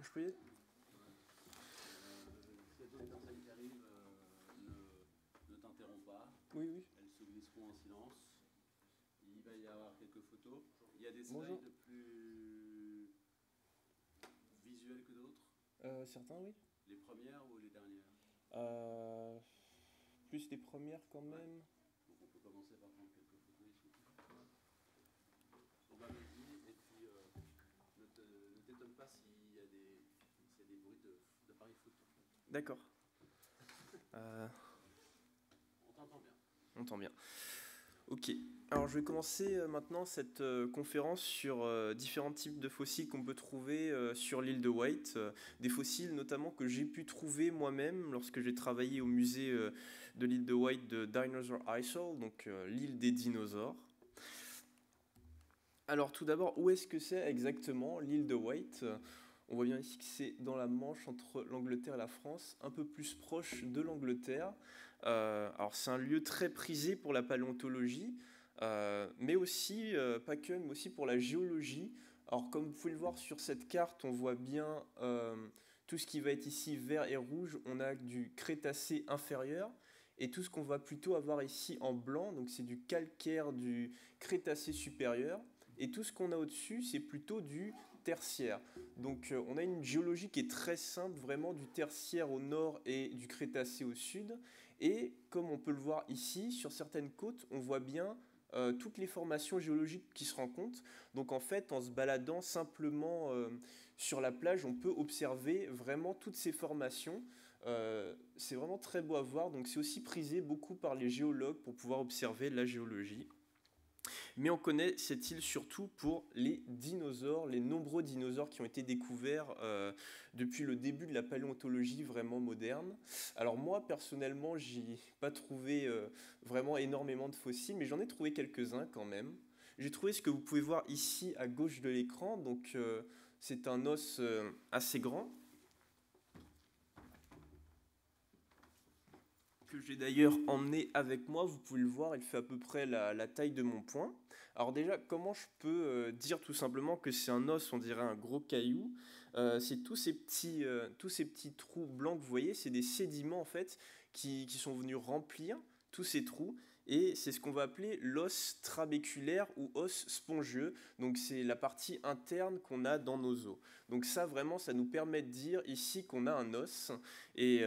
je peux y aller? Cette autre personne qui arrive ne t'interrompt pas. Oui, oui. Elles se glisseront en silence. Il va y avoir quelques photos. Il y a des Bonjour. slides plus visuels que d'autres. Certains, oui. Les premières ou les dernières? Plus les premières quand même. Donc on peut commencer par prendre quelques photos ici. On va vas-y, et puis ne t'étonne pas s'il y a des bruits d'appareils photo. D'accord. On t'entend bien. On entend bien. Ok. Alors je vais commencer maintenant cette conférence sur différents types de fossiles qu'on peut trouver sur l'île de Wight. Des fossiles notamment que j'ai pu trouver moi-même lorsque j'ai travaillé au musée de l'île de Wight de Dinosaur Isle, donc l'île des dinosaures. Alors tout d'abord, où est-ce que c'est exactement l'île de Wight? On voit bien ici que c'est dans la Manche entre l'Angleterre et la France, un peu plus proche de l'Angleterre. Alors c'est un lieu très prisé pour la paléontologie, mais aussi, pas que, mais aussi pour la géologie. Alors comme vous pouvez le voir sur cette carte, on voit bien tout ce qui va être ici vert et rouge, on a du Crétacé inférieur. Et tout ce qu'on va plutôt avoir ici en blanc, donc c'est du calcaire du Crétacé supérieur. Et tout ce qu'on a au-dessus, c'est plutôt du tertiaire. Donc on a une géologie qui est très simple, vraiment du tertiaire au nord et du Crétacé au sud. Et comme on peut le voir ici, sur certaines côtes, on voit bien toutes les formations géologiques qui se rencontrent. Donc en fait, en se baladant simplement sur la plage, on peut observer vraiment toutes ces formations. C'est vraiment très beau à voir, donc c'est aussi prisé beaucoup par les géologues pour pouvoir observer la géologie. Mais on connaît cette île surtout pour les dinosaures, les nombreux dinosaures qui ont été découverts depuis le début de la paléontologie vraiment moderne. Alors moi, personnellement, j'ai pas trouvé vraiment énormément de fossiles, mais j'en ai trouvé quelques-uns quand même. J'ai trouvé ce que vous pouvez voir ici à gauche de l'écran, donc c'est un os assez grand, que j'ai d'ailleurs emmené avec moi. Vous pouvez le voir, il fait à peu près la taille de mon poing. Alors déjà, comment je peux dire tout simplement que c'est un os, on dirait un gros caillou? C'est tous ces petits trous blancs que vous voyez, c'est des sédiments en fait qui sont venus remplir tous ces trous, et c'est ce qu'on va appeler l'os trabéculaire ou os spongieux. Donc c'est la partie interne qu'on a dans nos os. Donc ça vraiment, ça nous permet de dire ici qu'on a un os. Et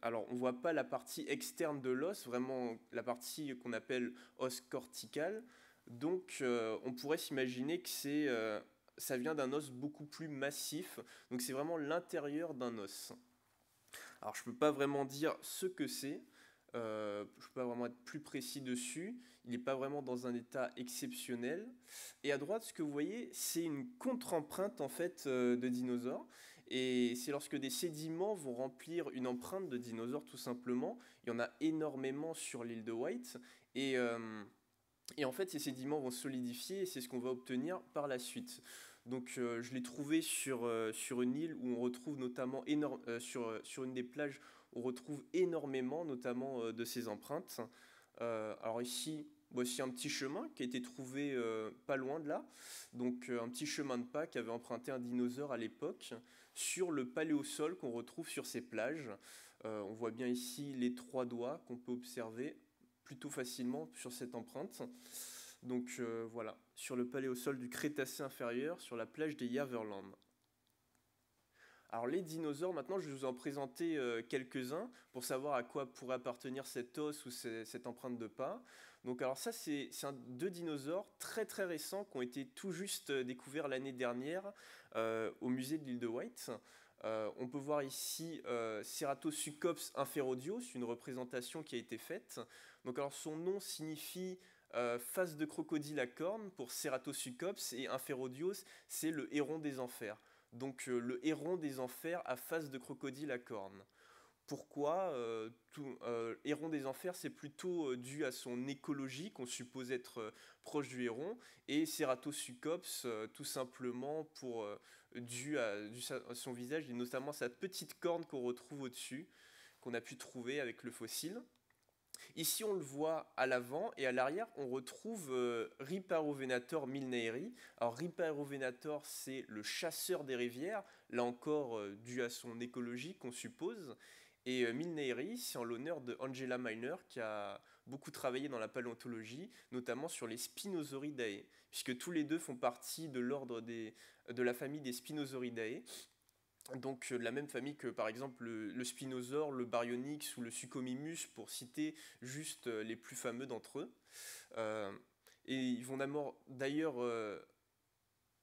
alors, on ne voit pas la partie externe de l'os, vraiment la partie qu'on appelle os cortical. Donc, on pourrait s'imaginer que ça vient d'un os beaucoup plus massif. Donc, c'est vraiment l'intérieur d'un os. Alors, je ne peux pas vraiment dire ce que c'est. Je ne peux pas vraiment être plus précis dessus. Il n'est pas vraiment dans un état exceptionnel. Et à droite, ce que vous voyez, c'est une contre-empreinte en fait de dinosaures. Et c'est lorsque des sédiments vont remplir une empreinte de dinosaure tout simplement. Il y en a énormément sur l'île de Wight. Et en fait, ces sédiments vont solidifier et c'est ce qu'on va obtenir par la suite. Donc, je l'ai trouvé sur une île où on retrouve notamment sur une des plages, on retrouve énormément, notamment de ces empreintes. Alors ici, voici un petit chemin qui a été trouvé pas loin de là. Donc, un petit chemin de pas qui avait emprunté un dinosaure à l'époque sur le paléosol qu'on retrouve sur ces plages. On voit bien ici les trois doigts qu'on peut observer plutôt facilement sur cette empreinte. Donc voilà, sur le paléosol du Crétacé inférieur, sur la plage des Yaverland. Alors les dinosaures, maintenant je vais vous en présenter quelques-uns pour savoir à quoi pourrait appartenir cet os ou cette empreinte de pas. Donc alors ça c'est deux dinosaures très très récents qui ont été tout juste découverts l'année dernière au musée de l'île de Wight. On peut voir ici Ceratosuchops inferodios, une représentation qui a été faite. Donc alors son nom signifie face de crocodile à cornes pour Ceratosuchops, et inferodios c'est le héron des enfers. Donc le héron des enfers à face de crocodile à cornes. Pourquoi héron des enfers, c'est plutôt dû à son écologie, qu'on suppose être proche du héron, et Ceratosuchops, tout simplement dû à son visage, et notamment sa petite corne qu'on retrouve au-dessus, qu'on a pu trouver avec le fossile. Ici, on le voit à l'avant et à l'arrière, on retrouve Rhiparovenator milneri. Alors, Rhiparovenator, c'est le chasseur des rivières, là encore dû à son écologie qu'on suppose. Et Milneri, c'est en l'honneur de Angela Miner, qui a beaucoup travaillé dans la paléontologie, notamment sur les Spinosauridae, puisque tous les deux font partie de de la famille des Spinosauridae. Donc de la même famille que par exemple le Spinosaure, le Baryonyx ou le Suchomimus, pour citer juste les plus fameux d'entre eux. Euh, et ils vont d'ailleurs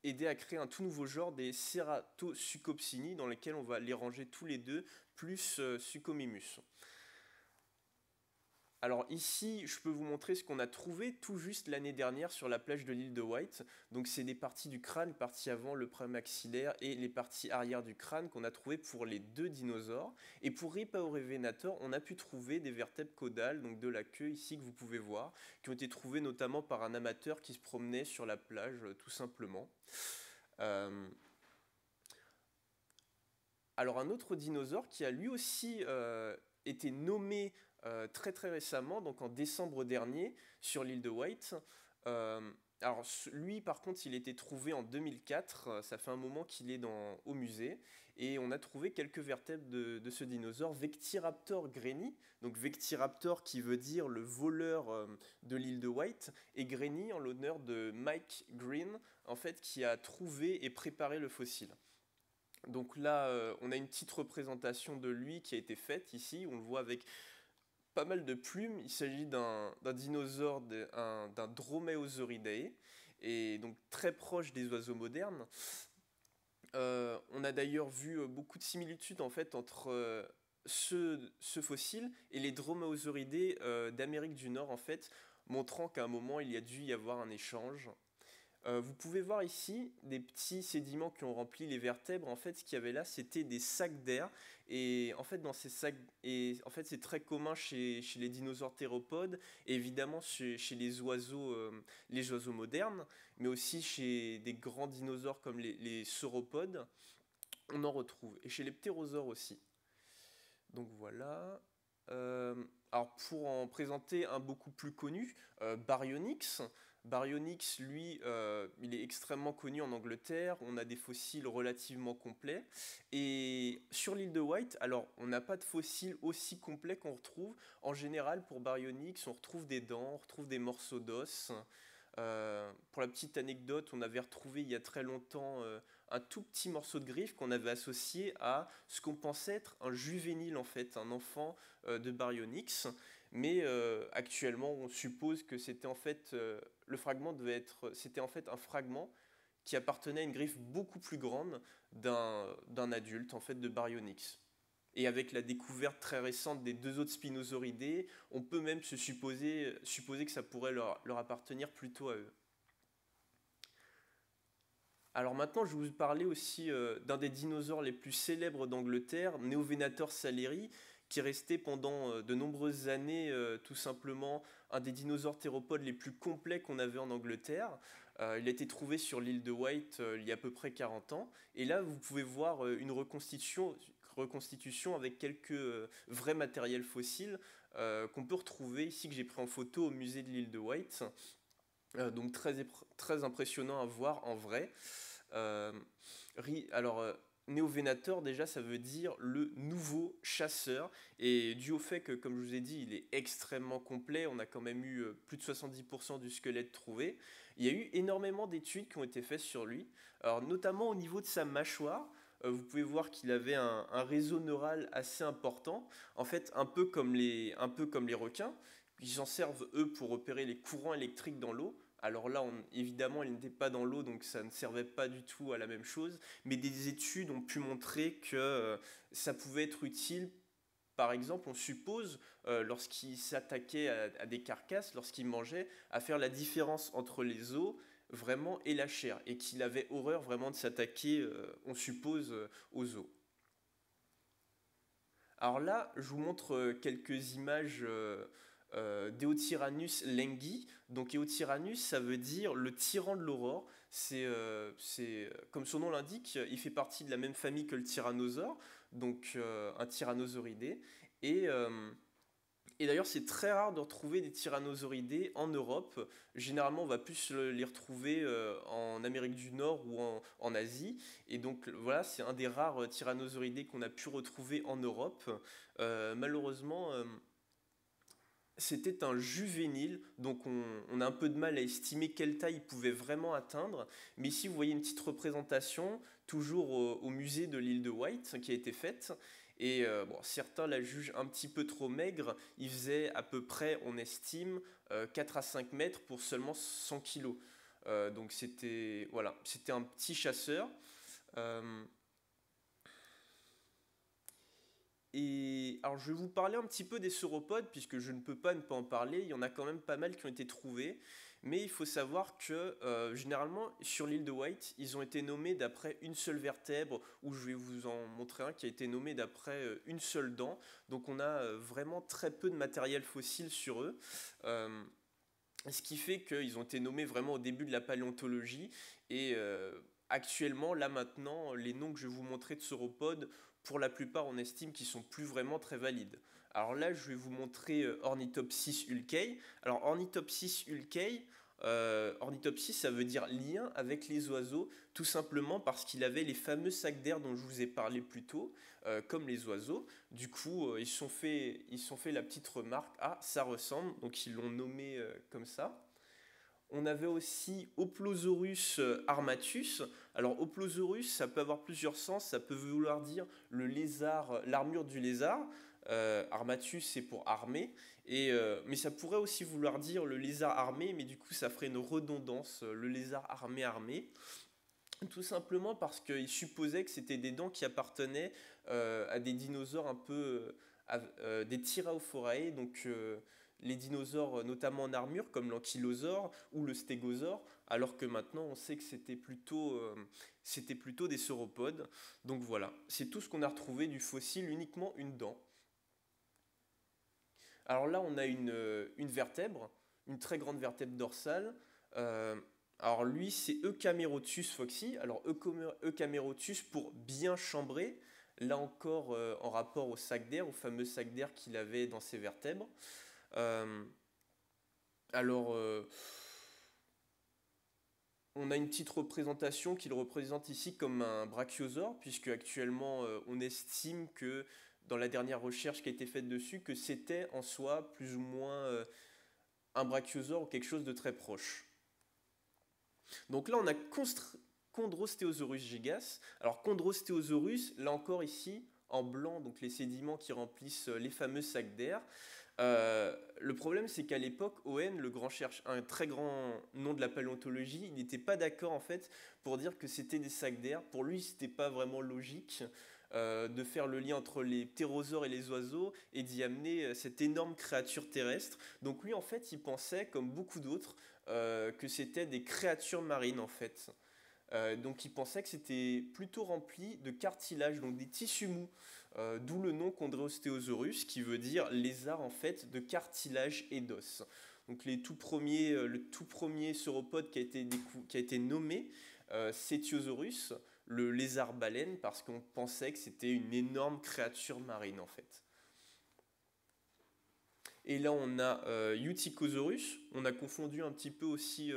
aider à créer un tout nouveau genre des Ceratosuchopsini, dans lesquels on va les ranger tous les deux, plus Suchomimus. Alors ici, je peux vous montrer ce qu'on a trouvé tout juste l'année dernière sur la plage de l'île de White. Donc c'est des parties du crâne, partie avant, le prémaxillaire et les parties arrière du crâne qu'on a trouvé pour les deux dinosaures. Et pour Rhiparovenator, on a pu trouver des vertèbres caudales, donc de la queue ici que vous pouvez voir, qui ont été trouvées notamment par un amateur qui se promenait sur la plage tout simplement. Alors un autre dinosaure qui a lui aussi été nommé très très récemment, donc en décembre dernier, sur l'île de White. Euh, alors lui par contre il a été trouvé en 2004, ça fait un moment qu'il est au musée, et on a trouvé quelques vertèbres de ce dinosaure, Vectiraptor greni, donc Vectiraptor qui veut dire le voleur de l'île de White, et Greni en l'honneur de Mike Green, en fait, qui a trouvé et préparé le fossile. Donc là, on a une petite représentation de lui qui a été faite ici. On le voit avec pas mal de plumes. Il s'agit d'un dinosaure, d'un Dromaeosauridae, et donc très proche des oiseaux modernes. On a d'ailleurs vu beaucoup de similitudes en fait entre ce fossile et les Dromaeosauridae d'Amérique du Nord en fait, montrant qu'à un moment il y a dû y avoir un échange. Vous pouvez voir ici des petits sédiments qui ont rempli les vertèbres. En fait, ce qu'il y avait là, c'était des sacs d'air. Et en fait, dans ces sacs, et en fait, c'est très commun chez les dinosaures théropodes, et évidemment chez les oiseaux modernes, mais aussi chez des grands dinosaures comme les sauropodes, on en retrouve. Et chez les ptérosaures aussi. Donc voilà. Alors pour en présenter un beaucoup plus connu, Baryonyx. Baryonyx, lui, il est extrêmement connu en Angleterre. On a des fossiles relativement complets. Et sur l'île de White, alors on n'a pas de fossiles aussi complets qu'on retrouve. En général, pour Baryonyx, on retrouve des dents, on retrouve des morceaux d'os. Pour la petite anecdote, on avait retrouvé il y a très longtemps un tout petit morceau de griffe qu'on avait associé à ce qu'on pensait être un juvénile en fait, un enfant de Baryonyx. Mais actuellement, on suppose que c'était en fait c'était en fait un fragment qui appartenait à une griffe beaucoup plus grande d'un adulte en fait de Baryonyx. Et avec la découverte très récente des deux autres Spinosauridés, on peut même supposer que ça pourrait leur appartenir plutôt à eux. Alors maintenant, je vais vous parler aussi d'un des dinosaures les plus célèbres d'Angleterre, Neovenator saleri, qui est resté pendant de nombreuses années tout simplement un des dinosaures théropodes les plus complets qu'on avait en Angleterre. Il a été trouvé sur l'île de White il y a à peu près 40 ans. Et là, vous pouvez voir une reconstitution avec quelques vrais matériels fossiles qu'on peut retrouver ici, que j'ai pris en photo au musée de l'île de White. Donc très impressionnant à voir en vrai. Euh, alors, Néovénator, déjà, ça veut dire le nouveau chasseur. Et dû au fait que, comme je vous ai dit, il est extrêmement complet, on a quand même eu plus de 70% du squelette trouvé. Il y a eu énormément d'études qui ont été faites sur lui. Alors, notamment au niveau de sa mâchoire. Vous pouvez voir qu'il avait un réseau neural assez important. En fait, un peu comme les requins. Ils s'en servent, eux, pour repérer les courants électriques dans l'eau. Alors là, évidemment, il n'était pas dans l'eau, donc ça ne servait pas du tout à la même chose. Mais des études ont pu montrer que ça pouvait être utile. Par exemple, on suppose, lorsqu'il s'attaquait à des carcasses, lorsqu'il mangeait, à faire la différence entre les os vraiment et la chair. Et qu'il avait horreur vraiment de s'attaquer, on suppose, aux os. Alors là, je vous montre quelques images d'Eotyrannus lenghi. Donc Eotyrannus, ça veut dire le tyran de l'aurore. Comme son nom l'indique, il fait partie de la même famille que le tyrannosaure, donc un tyrannosauridé. Et Et d'ailleurs, c'est très rare de retrouver des tyrannosauridés en Europe. Généralement, on va plus les retrouver en Amérique du Nord ou en Asie. Et donc, voilà, c'est un des rares tyrannosauridés qu'on a pu retrouver en Europe. Malheureusement, c'était un juvénile, donc on a un peu de mal à estimer quelle taille il pouvait vraiment atteindre. Mais ici, vous voyez une petite représentation, toujours au musée de l'île de Wight, qui a été faite. Et bon, certains la jugent un petit peu trop maigre. Il faisait à peu près, on estime, 4 à 5 mètres pour seulement 100 kilos. Donc c'était voilà, c'était un petit chasseur. Euh, Et alors, je vais vous parler un petit peu des sauropodes, puisque je ne peux pas ne pas en parler. Il y en a quand même pas mal qui ont été trouvés. Mais il faut savoir que généralement, sur l'île de Wight, ils ont été nommés d'après une seule vertèbre, ou je vais vous en montrer un qui a été nommé d'après une seule dent. Donc, on a vraiment très peu de matériel fossile sur eux. Euh, Ce qui fait qu'ils ont été nommés vraiment au début de la paléontologie. Et actuellement, là maintenant, les noms que je vais vous montrer de sauropodes, pour la plupart, on estime qu'ils sont plus vraiment très valides. Alors là, je vais vous montrer Ornithopsis ulkei. Alors Ornithopsis ulkei, Ornithopsis, ça veut dire lien avec les oiseaux, tout simplement parce qu'il avait les fameux sacs d'air dont je vous ai parlé plus tôt, comme les oiseaux. Du coup, ils se sont fait la petite remarque, ah, ça ressemble, donc ils l'ont nommé comme ça. On avait aussi Oplosaurus armatus. Alors Oplosaurus, ça peut avoir plusieurs sens. Ça peut vouloir dire le lézard, l'armure du lézard. Armatus, c'est pour armé. Mais ça pourrait aussi vouloir dire le lézard armé, mais du coup, ça ferait une redondance. Le lézard armé armé. Tout simplement parce qu'il supposait que c'était des dents qui appartenaient à des dinosaures un peu, des Tyrannosauridae, donc les dinosaures notamment en armure comme l'ankylosaure ou le stégosaure, alors que maintenant on sait que c'était plutôt des sauropodes. Donc voilà, c'est tout ce qu'on a retrouvé du fossile, uniquement une dent. Alors là on a une vertèbre, une très grande vertèbre dorsale. Euh, alors lui, c'est Eucamerotus foxy. Alors Eucamerotus pour bien chambrer, là encore en rapport au sac d'air, au fameux sac d'air qu'il avait dans ses vertèbres. Euh, alors, on a une petite représentation qu'il représente ici comme un brachiosaure, puisque actuellement on estime que dans la dernière recherche qui a été faite dessus, que c'était en soi plus ou moins un brachiosaure ou quelque chose de très proche. Donc là, on a Chondrostéosaurus gigas. Alors Chondrostéosaurus, là encore ici, en blanc, donc les sédiments qui remplissent les fameux sacs d'air. Le problème, c'est qu'à l'époque, Owen, un très grand nom de la paléontologie, il n'était pas d'accord en fait pour dire que c'était des sacs d'air. Pour lui, c'était pas vraiment logique de faire le lien entre les ptérosaures et les oiseaux et d'y amener cette énorme créature terrestre. Donc lui, en fait, il pensait, comme beaucoup d'autres, que c'était des créatures marines en fait. Donc il pensait que c'était plutôt rempli de cartilage, donc des tissus mous, d'où le nom Chondrostéosaurus qui veut dire lézard en fait de cartilage et d'os. Donc le tout premier sauropode qui a été nommé Cetiosaurus, le lézard baleine, parce qu'on pensait que c'était une énorme créature marine en fait. Et là, on a Euthychosaurus. On a confondu un petit peu aussi.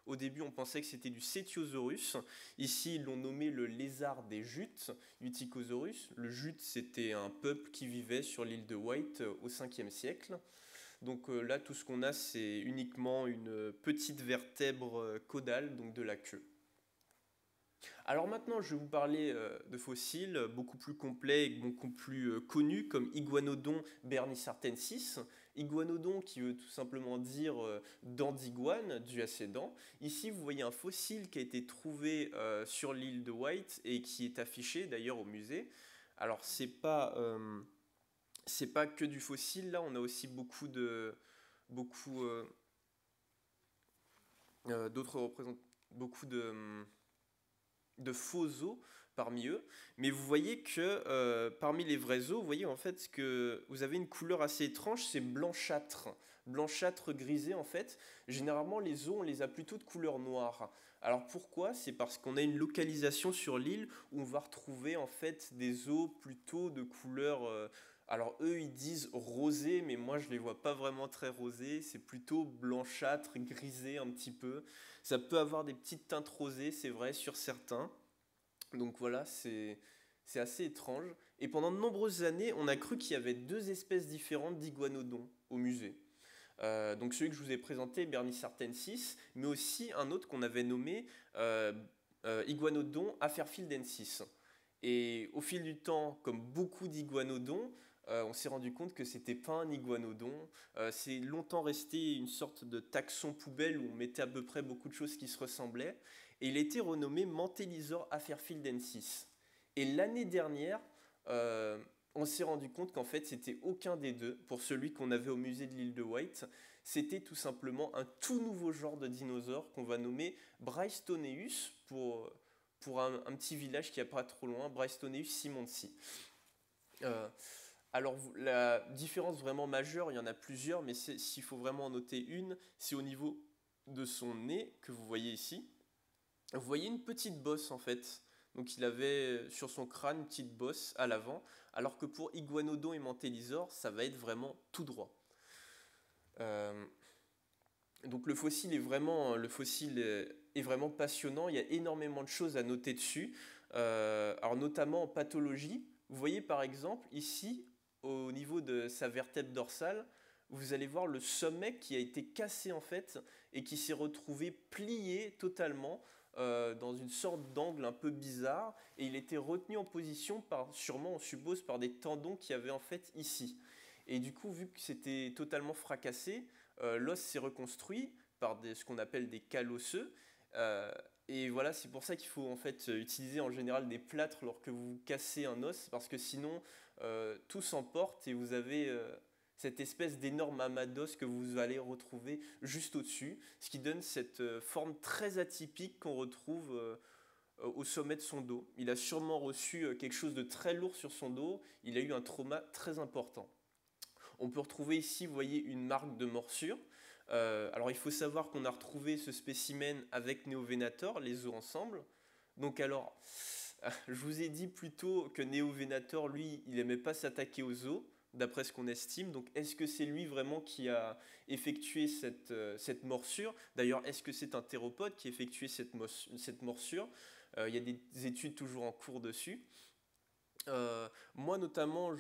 Au début, on pensait que c'était du Cetiosaurus. Ici, ils l'ont nommé le lézard des jutes, Euthychosaurus. Le jute, c'était un peuple qui vivait sur l'île de Wight au 5e siècle. Donc là, tout ce qu'on a, c'est uniquement une petite vertèbre caudale, donc de la queue. Alors maintenant, je vais vous parler de fossiles beaucoup plus complets et beaucoup plus connus, comme Iguanodon bernisartensis. Iguanodon qui veut tout simplement dire dent d'iguane, dû à ses dents. Ici, vous voyez un fossile qui a été trouvé sur l'île de Wight et qui est affiché d'ailleurs au musée. Alors, c'est pas que du fossile, là, on a aussi beaucoup d'autres représentants, beaucoup de faux os parmi eux, mais vous voyez que parmi les vrais os, vous voyez en fait que vous avez une couleur assez étrange, c'est blanchâtre, blanchâtre grisé en fait. Généralement les os on les a plutôt de couleur noire. Alors pourquoi? C'est parce qu'on a une localisation sur l'île où on va retrouver en fait des os plutôt de couleur Alors eux, ils disent rosé, mais moi je les vois pas vraiment très rosés. C'est plutôt blanchâtre, grisé un petit peu. Ça peut avoir des petites teintes rosées, c'est vrai, sur certains. Donc voilà, c'est assez étrange. Et pendant de nombreuses années, on a cru qu'il y avait deux espèces différentes d'iguanodons au musée. Donc celui que je vous ai présenté, Bernisartensis, mais aussi un autre qu'on avait nommé euh, Iguanodon aferfildensis. Et au fil du temps, comme beaucoup d'iguanodons, on s'est rendu compte que c'était pas un iguanodon. C'est longtemps resté une sorte de taxon poubelle où on mettait à peu près beaucoup de choses qui se ressemblaient. Et il a été renommé Mantelizor aferfildensis. Et l'année dernière, euh, on s'est rendu compte qu'en fait, c'était aucun des deux. Pour celui qu'on avait au musée de l'île de Wight, c'était tout simplement un tout nouveau genre de dinosaure qu'on va nommer Brystoneus pour un petit village qui n'est pas trop loin, Brystoneus simonsi. Euh, alors, la différence vraiment majeure, il y en a plusieurs, mais s'il faut vraiment en noter une, c'est au niveau de son nez que vous voyez ici. Vous voyez une petite bosse en fait. Donc il avait sur son crâne une petite bosse à l'avant, alors que pour Iguanodon et Mantelizor, ça va être vraiment tout droit. Euh, donc le fossile est vraiment passionnant. Il y a énormément de choses à noter dessus. Alors notamment en pathologie. Vous voyez par exemple ici, au niveau de sa vertèbre dorsale, vous allez voir le sommet qui a été cassé en fait et qui s'est retrouvé plié totalement dans une sorte d'angle un peu bizarre. Et il était retenu en position par, sûrement on suppose, par des tendons qu'il y avait en fait ici. Et du coup, vu que c'était totalement fracassé, l'os s'est reconstruit par ce qu'on appelle des cales osseux. Euh, et voilà, c'est pour ça qu'il faut en fait utiliser en général des plâtres lorsque vous cassez un os, parce que sinon tout s'emporte et vous avez cette espèce d'énorme amas d'os que vous allez retrouver juste au-dessus, ce qui donne cette forme très atypique qu'on retrouve au sommet de son dos. Il a sûrement reçu quelque chose de très lourd sur son dos, il a eu un trauma très important. On peut retrouver ici, vous voyez, une marque de morsure. Alors il faut savoir qu'on a retrouvé ce spécimen avec Neovenator, les os ensemble. Donc alors, je vous ai dit plutôt que Neovenator, lui, il n'aimait pas s'attaquer aux os, d'après ce qu'on estime. Donc est-ce que c'est lui vraiment qui a effectué cette morsure? D'ailleurs, est-ce que c'est un théropode qui a effectué cette morsure? Il y a des études toujours en cours dessus. Moi notamment,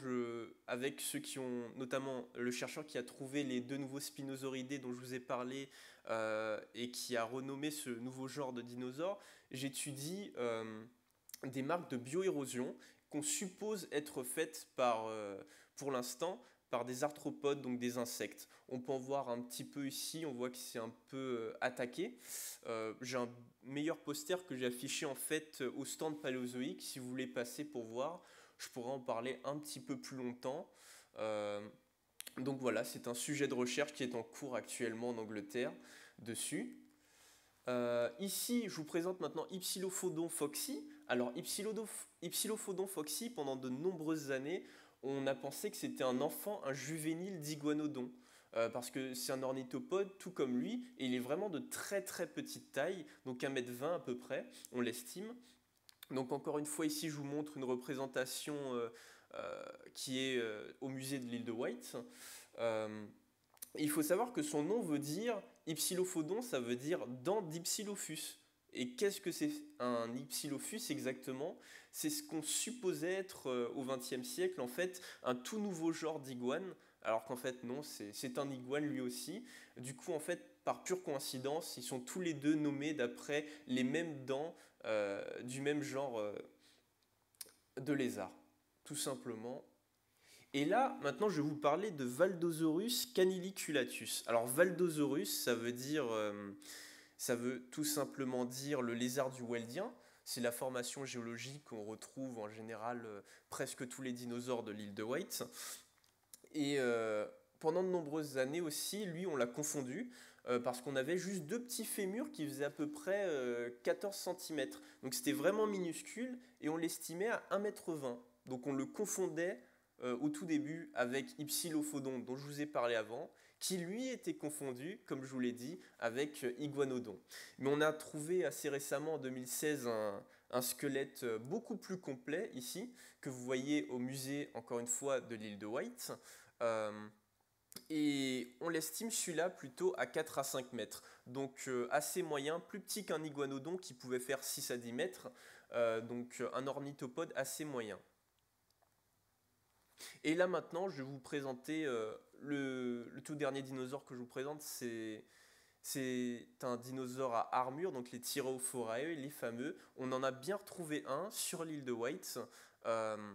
avec ceux qui ont, notamment le chercheur qui a trouvé les deux nouveaux spinosauridés dont je vous ai parlé et qui a renommé ce nouveau genre de dinosaure, j'étudie des marques de bioérosion qu'on suppose être faites pour l'instant, par des arthropodes, donc des insectes. On peut en voir un petit peu ici, on voit que c'est un peu attaqué. J'ai un meilleur poster que j'ai affiché en fait au stand paléozoïque, si vous voulez passer pour voir. Je pourrais en parler un petit peu plus longtemps. Euh, donc voilà, c'est un sujet de recherche qui est en cours actuellement en Angleterre dessus. Ici, je vous présente maintenant Ipsilophodon foxy. Alors, Ipsilophodon foxy, pendant de nombreuses années, on a pensé que c'était un enfant, un juvénile d'iguanodon. Parce que c'est un ornithopode tout comme lui, et il est vraiment de très très petite taille, donc 1,20 m à peu près, on l'estime. Donc encore une fois, ici, je vous montre une représentation qui est au musée de l'île de Wight. Euh, il faut savoir que son nom veut dire Ipsilophodon, ça veut dire dent d'Ipsilophus. Et qu'est-ce que c'est un Ipsilophus exactement? C'est ce qu'on supposait être au XXe siècle, en fait, un tout nouveau genre d'iguane, alors qu'en fait non, c'est un iguane lui aussi. Du coup, en fait, par pure coïncidence, ils sont tous les deux nommés d'après les mêmes dents du même genre de lézard, tout simplement. Et là, maintenant, je vais vous parler de Valdosaurus caniliculatus. Alors, Valdosaurus, ça veut tout simplement dire le lézard du Weldien. C'est la formation géologique qu'on retrouve en général presque tous les dinosaures de l'île de Wight. Et pendant de nombreuses années aussi, lui, on l'a confondu parce qu'on avait juste deux petits fémurs qui faisaient à peu près 14 cm. Donc c'était vraiment minuscule et on l'estimait à 1,20 m. Donc on le confondait au tout début avec Ipsilophodon dont je vous ai parlé avant, qui lui était confondu, comme je vous l'ai dit, avec Iguanodon. Mais on a trouvé assez récemment, en 2016, un squelette beaucoup plus complet ici, que vous voyez au musée, encore une fois, de l'île de Wight. Euh, et on l'estime celui-là plutôt à 4 à 5 mètres. Donc assez moyen, plus petit qu'un iguanodon qui pouvait faire 6 à 10 mètres. Donc un ornithopode assez moyen. Et là maintenant, je vais vous présenter le tout dernier dinosaure que je vous présente, c'est un dinosaure à armure, donc les Tyrannosauridae, les fameux. On en a bien retrouvé un sur l'île de Wight. Euh,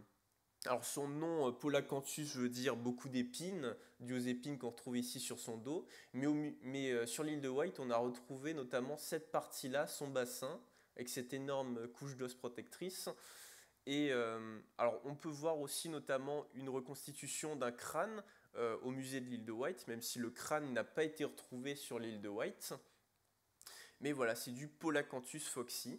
alors son nom, Polacanthus, veut dire beaucoup d'épines, dû aux épines qu'on retrouve ici sur son dos. Mais sur l'île de Wight, on a retrouvé notamment cette partie-là, son bassin, avec cette énorme couche d'os protectrice. Et alors on peut voir aussi notamment une reconstitution d'un crâne au musée de l'île de Wight, même si le crâne n'a pas été retrouvé sur l'île de Wight. Mais voilà, c'est du Polacanthus foxy.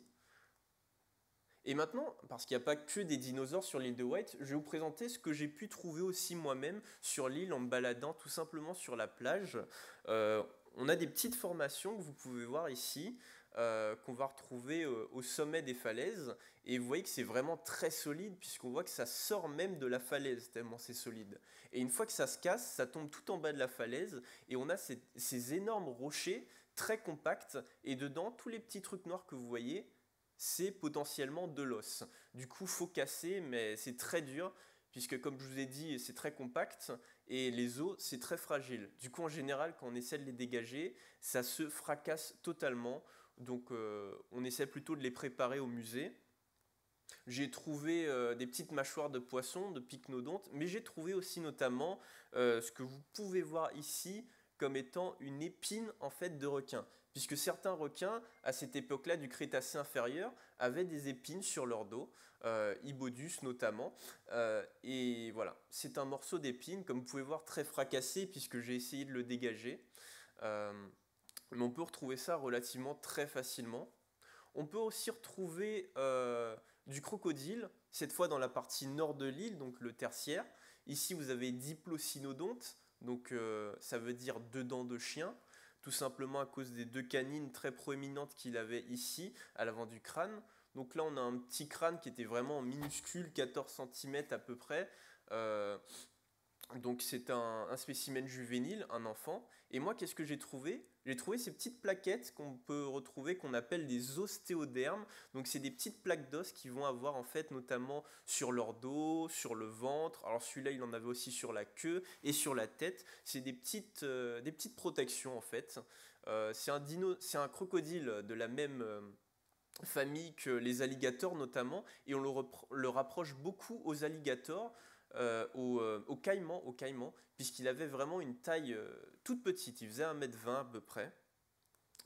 Et maintenant, parce qu'il n'y a pas que des dinosaures sur l'île de Wight, je vais vous présenter ce que j'ai pu trouver aussi moi-même sur l'île en me baladant tout simplement sur la plage. Euh, on a des petites formations que vous pouvez voir ici, qu'on va retrouver au sommet des falaises. Et vous voyez que c'est vraiment très solide, puisqu'on voit que ça sort même de la falaise, tellement c'est solide. Et une fois que ça se casse, ça tombe tout en bas de la falaise, et on a ces énormes rochers très compacts, et dedans, tous les petits trucs noirs que vous voyez, c'est potentiellement de l'os. Du coup, faut casser, mais c'est très dur, puisque comme je vous ai dit, c'est très compact, et les os, c'est très fragile. Du coup, en général, quand on essaie de les dégager, ça se fracasse totalement. Donc, on essaie plutôt de les préparer au musée. J'ai trouvé des petites mâchoires de poisson, de pycnodontes, mais j'ai trouvé aussi notamment ce que vous pouvez voir ici comme étant une épine en fait de requin. Puisque certains requins, à cette époque-là du Crétacé inférieur, avaient des épines sur leur dos, Ibodus notamment. Et voilà, c'est un morceau d'épine, comme vous pouvez voir, très fracassé, puisque j'ai essayé de le dégager. Euh, mais on peut retrouver ça relativement très facilement. On peut aussi retrouver du crocodile, cette fois dans la partie nord de l'île, donc le tertiaire. Ici, vous avez diplocynodonte, donc ça veut dire deux dents de chien, tout simplement à cause des deux canines très proéminentes qu'il avait ici, à l'avant du crâne. Donc là, on a un petit crâne qui était vraiment minuscule, 14 cm à peu près. Euh, donc c'est un spécimen juvénile, un enfant. Et moi, qu'est-ce que j'ai trouvé? J'ai trouvé ces petites plaquettes qu'on peut retrouver, qu'on appelle des ostéodermes. Donc c'est des petites plaques d'os qui vont avoir en fait notamment sur leur dos, sur le ventre. Alors celui-là, il en avait aussi sur la queue et sur la tête. C'est des petites protections en fait. C'est un crocodile de la même famille que les alligators notamment, et on le rapproche beaucoup aux alligators, au caïman, puisqu'il avait vraiment une taille toute petite, il faisait 1,20 m à peu près.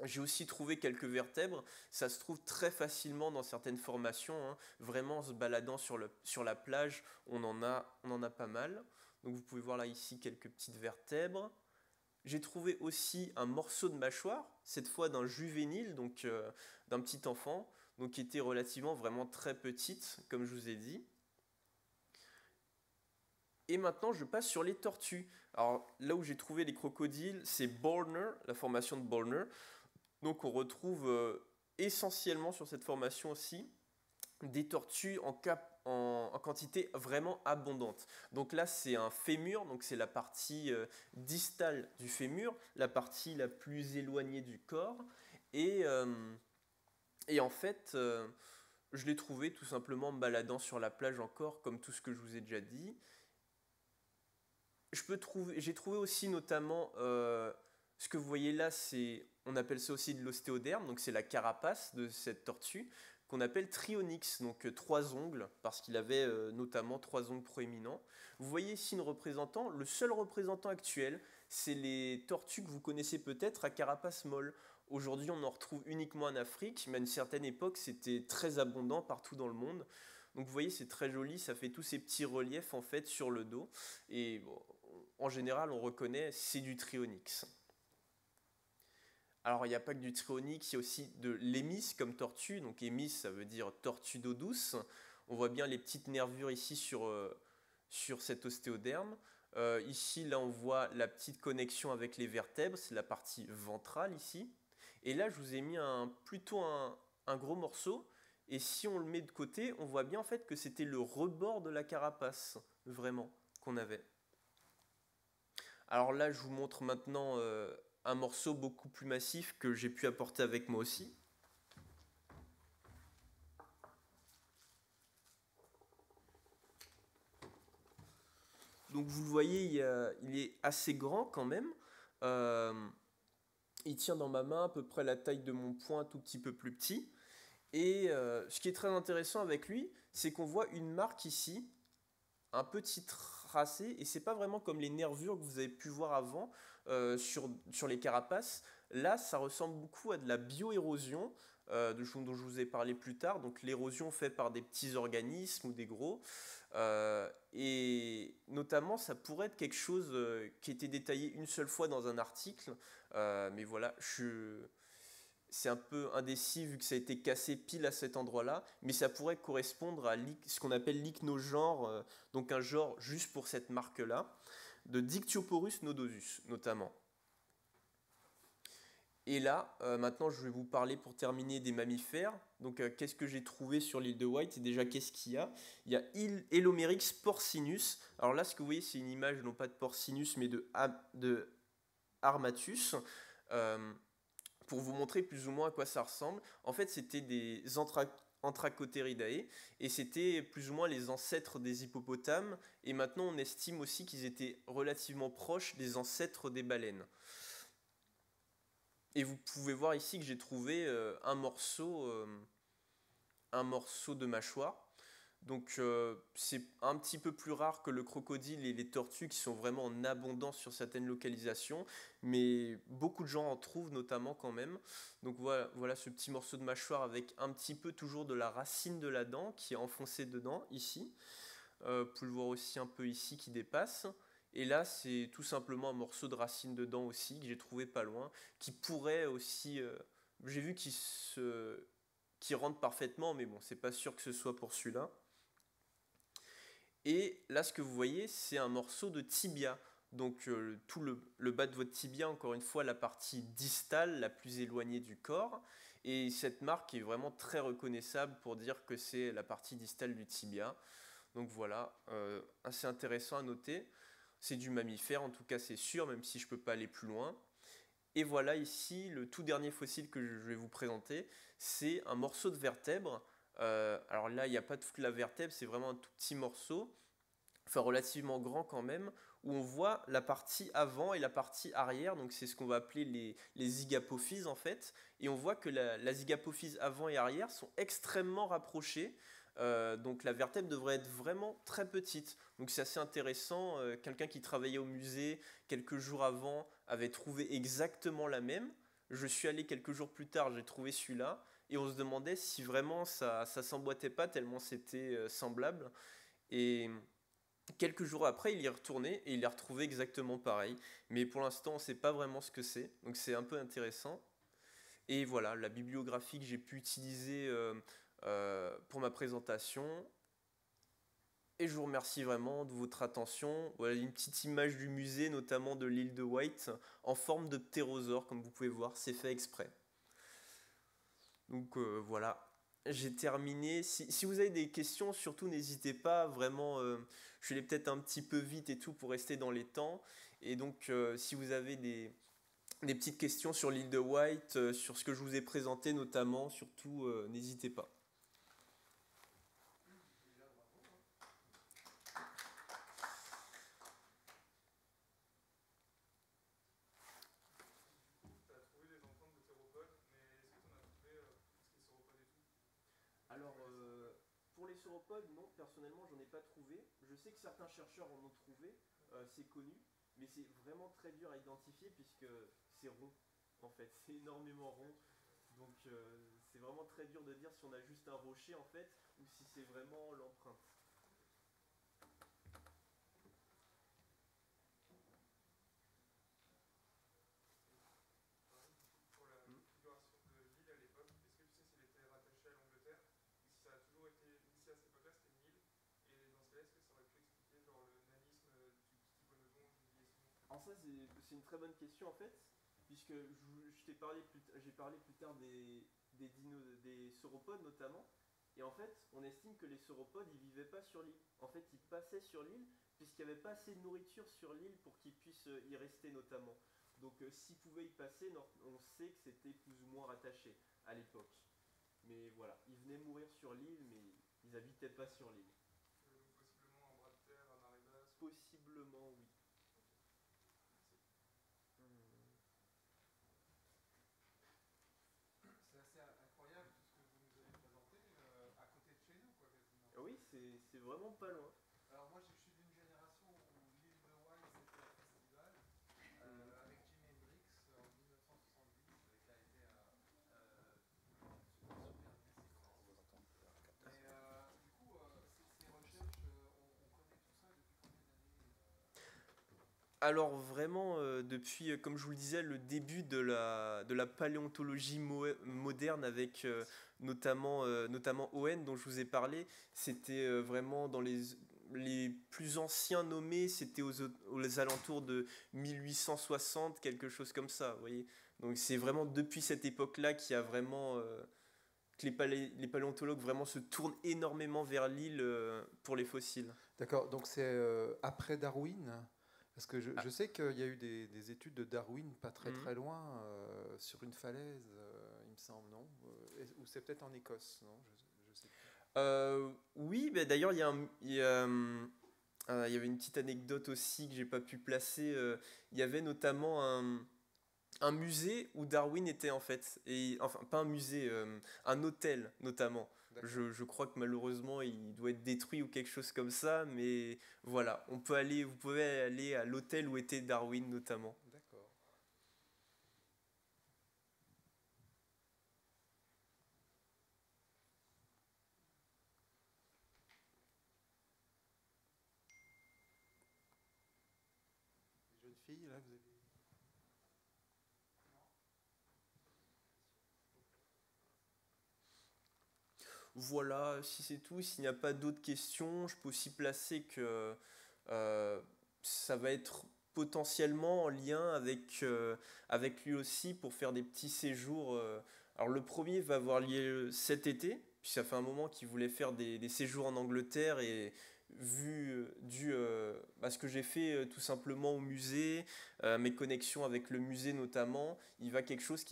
J'ai aussi trouvé quelques vertèbres, ça se trouve très facilement dans certaines formations, hein. Vraiment en se baladant sur la plage, on en a pas mal. Donc vous pouvez voir là ici quelques petites vertèbres. J'ai trouvé aussi un morceau de mâchoire, cette fois d'un juvénile, donc d'un petit enfant, donc qui était relativement vraiment très petite, comme je vous ai dit. Et maintenant, je passe sur les tortues. Alors là où j'ai trouvé les crocodiles, c'est Bollner, la formation de Bollner. Donc on retrouve essentiellement sur cette formation aussi des tortues en quantité vraiment abondante. Donc là, c'est un fémur, donc c'est la partie distale du fémur, la partie la plus éloignée du corps. Et, euh, et en fait, je l'ai trouvé tout simplement en me baladant sur la plage encore, comme tout ce que je vous ai déjà dit. J'ai trouvé aussi notamment ce que vous voyez là, on appelle ça aussi de l'ostéoderme, donc c'est la carapace de cette tortue qu'on appelle Trionyx, donc trois ongles, parce qu'il avait notamment trois ongles proéminents. Vous voyez ici le seul représentant actuel, c'est les tortues que vous connaissez peut-être à carapace molle. Aujourd'hui, on en retrouve uniquement en Afrique, mais à une certaine époque, c'était très abondant partout dans le monde. Donc vous voyez, c'est très joli, ça fait tous ces petits reliefs en fait sur le dos. Et bon, en général, on reconnaît c'est du Trionyx. Alors, il n'y a pas que du Trionyx, il y a aussi de l'hémis comme tortue. Donc, hémis, ça veut dire tortue d'eau douce. On voit bien les petites nervures ici sur cet ostéoderme. Ici, là, on voit la petite connexion avec les vertèbres. C'est la partie ventrale ici. Et là, je vous ai mis plutôt un gros morceau. Et si on le met de côté, on voit bien en fait que c'était le rebord de la carapace, vraiment, qu'on avait. Alors là, je vous montre maintenant un morceau beaucoup plus massif que j'ai pu apporter avec moi aussi. Donc vous le voyez, il est assez grand quand même. Euh, il tient dans ma main à peu près la taille de mon poing, un tout petit peu plus petit. Et ce qui est très intéressant avec lui, c'est qu'on voit une marque ici, un petit tracé, et c'est pas vraiment comme les nervures que vous avez pu voir avant sur les carapaces. Là, ça ressemble beaucoup à de la bioérosion, dont je vous ai parlé plus tard. Donc l'érosion faite par des petits organismes ou des gros. Et notamment, ça pourrait être quelque chose qui était détaillé une seule fois dans un article. Mais voilà, c'est un peu indécis vu que ça a été cassé pile à cet endroit-là, mais ça pourrait correspondre à ce qu'on appelle l'ichnogenre, donc un genre juste pour cette marque-là, de Dictyoporus nodosus notamment. Et là, maintenant, je vais vous parler pour terminer des mammifères. Donc, qu'est-ce que j'ai trouvé sur l'île de White? Et déjà, qu'est-ce qu'il y a? Il y a Elomerix porcinus. Alors là, ce que vous voyez, c'est une image non pas de porcinus, mais de Armatus. Euh, pour vous montrer plus ou moins à quoi ça ressemble. En fait, c'était des Anthracotheridae et c'était plus ou moins les ancêtres des hippopotames. Et maintenant, on estime aussi qu'ils étaient relativement proches des ancêtres des baleines. Et vous pouvez voir ici que j'ai trouvé un morceau de mâchoire. Donc c'est un petit peu plus rare que le crocodile et les tortues qui sont vraiment en abondance sur certaines localisations, mais beaucoup de gens en trouvent notamment quand même. Donc voilà ce petit morceau de mâchoire avec un petit peu toujours de la racine de la dent qui est enfoncée dedans ici. Vous pouvez le voir aussi un peu ici qui dépasse. Et là c'est tout simplement un morceau de racine de dent aussi que j'ai trouvé pas loin, qui pourrait aussi... j'ai vu qu'il rentre parfaitement, mais bon, c'est pas sûr que ce soit pour celui-là. Et là, ce que vous voyez, c'est un morceau de tibia. Donc tout le bas de votre tibia, encore une fois, la partie distale, la plus éloignée du corps. Et cette marque est vraiment très reconnaissable pour dire que c'est la partie distale du tibia. Donc voilà, assez intéressant à noter. C'est du mammifère, en tout cas c'est sûr, même si je ne peux pas aller plus loin. Et voilà ici le tout dernier fossile que je vais vous présenter. C'est un morceau de vertèbre. Alors là, il n'y a pas toute la vertèbre, c'est vraiment un tout petit morceau, enfin relativement grand quand même, où on voit la partie avant et la partie arrière, donc c'est ce qu'on va appeler les zygapophyses en fait, et on voit que la zygapophyse avant et arrière sont extrêmement rapprochées, donc la vertèbre devrait être vraiment très petite. Donc c'est assez intéressant, quelqu'un qui travaillait au musée quelques jours avant avait trouvé exactement la même. Je suis allé quelques jours plus tard, j'ai trouvé celui-là, et on se demandait si vraiment ça s'emboîtait pas tellement c'était semblable. Et quelques jours après, il y est retourné et il a retrouvé exactement pareil. Mais pour l'instant, on ne sait pas vraiment ce que c'est. Donc c'est un peu intéressant. Et voilà, la bibliographie que j'ai pu utiliser pour ma présentation. Et je vous remercie vraiment de votre attention. Voilà une petite image du musée, notamment de l'île de White, en forme de ptérosaure, comme vous pouvez voir, c'est fait exprès. Donc voilà, j'ai terminé. Si vous avez des questions, surtout n'hésitez pas. Vraiment, je suis allé peut-être un petit peu vite et tout pour rester dans les temps. Et donc, si vous avez des petites questions sur l'île de White, sur ce que je vous ai présenté notamment, surtout, n'hésitez pas. Tu as trouvé des empreintes de théropodes, mais est-ce que tu en as trouvé tout ce qui est sauropodes et tout? Alors, pour les sauropodes, non, personnellement, j'en ai pas trouvé. Je sais que certains chercheurs en ont trouvé, c'est connu, mais c'est vraiment très dur à identifier puisque c'est rond, en fait, c'est énormément rond. Donc, c'est vraiment très dur de dire si on a juste un rocher, en fait, ou si c'est vraiment l'empreinte. Pareil, du coup, pour la Hmm. configuration de l'île à l'époque, est-ce que tu sais si elle était rattachée à l'Angleterre ou si ça a toujours été, ici à cette époque-là, c'était une île? Et dans ce cas-là, est-ce que ça aurait pu expliquer genre le nanisme du Ptyponodon, j'ai oublié son nom? Alors ça, c'est une très bonne question, en fait, puisque j'ai parlé plus tard des sauropodes, notamment. Et en fait, on estime que les sauropodes, ils vivaient pas sur l'île. En fait, ils passaient sur l'île puisqu'il n'y avait pas assez de nourriture sur l'île pour qu'ils puissent y rester notamment. Donc s'ils pouvaient y passer, on sait que c'était plus ou moins rattaché à l'époque. Mais voilà, ils venaient mourir sur l'île, mais ils n'habitaient pas sur l'île. Donc possiblement un bras de terre à marée basse. Possiblement, oui. C'est assez incroyable tout ce que vous nous avez présenté, à côté de chez nous, quoi, quasiment. Oui, c'est vraiment pas loin. Alors moi, je suis d'une génération où l'île de Wight c'était un festival avec Jimi Hendrix en 1970, qui a été super musique. Mais du coup, ces recherches, on connaît tout ça depuis combien d'années Alors vraiment, depuis, comme je vous le disais, le début de la paléontologie moderne avec notamment Owen dont je vous ai parlé, c'était vraiment dans les plus anciens nommés, c'était aux alentours de 1860, quelque chose comme ça, vous voyez. Donc c'est vraiment depuis cette époque-là qu'il y a vraiment que les paléontologues vraiment se tournent énormément vers l'île pour les fossiles. D'accord, donc c'est après Darwin. Parce que Ah, je sais qu'il y a eu des études de Darwin pas très mhm. très loin, sur une falaise, il me semble, non? Ou c'est peut-être en Écosse, non? Je sais plus. Oui, bah d'ailleurs, il y avait une petite anecdote aussi que j'ai pas pu placer. Il y avait notamment un musée où Darwin était en fait. Et, enfin, pas un musée, un hôtel notamment. D'accord, Je crois que malheureusement il doit être détruit ou quelque chose comme ça, mais voilà, vous pouvez aller à l'hôtel où était Darwin notamment. d'accord. Les jeunes filles, là, vous avez... Voilà, si c'est tout, s'il n'y a pas d'autres questions, je peux aussi placer que euh, ça va être potentiellement en lien avec lui aussi pour faire des petits séjours. Alors le premier va avoir lieu cet été, puis ça fait un moment qu'il voulait faire des séjours en Angleterre et dû à ce que j'ai fait tout simplement au musée, mes connexions avec le musée notamment, il va quelque chose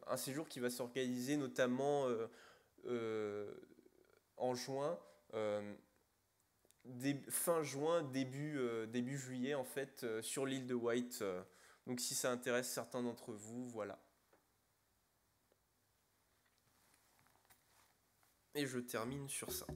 un séjour qui va s'organiser notamment euh, en juin, euh, fin juin, début juillet en fait, sur l'île de White. Donc si ça intéresse certains d'entre vous, voilà. Et je termine sur ça.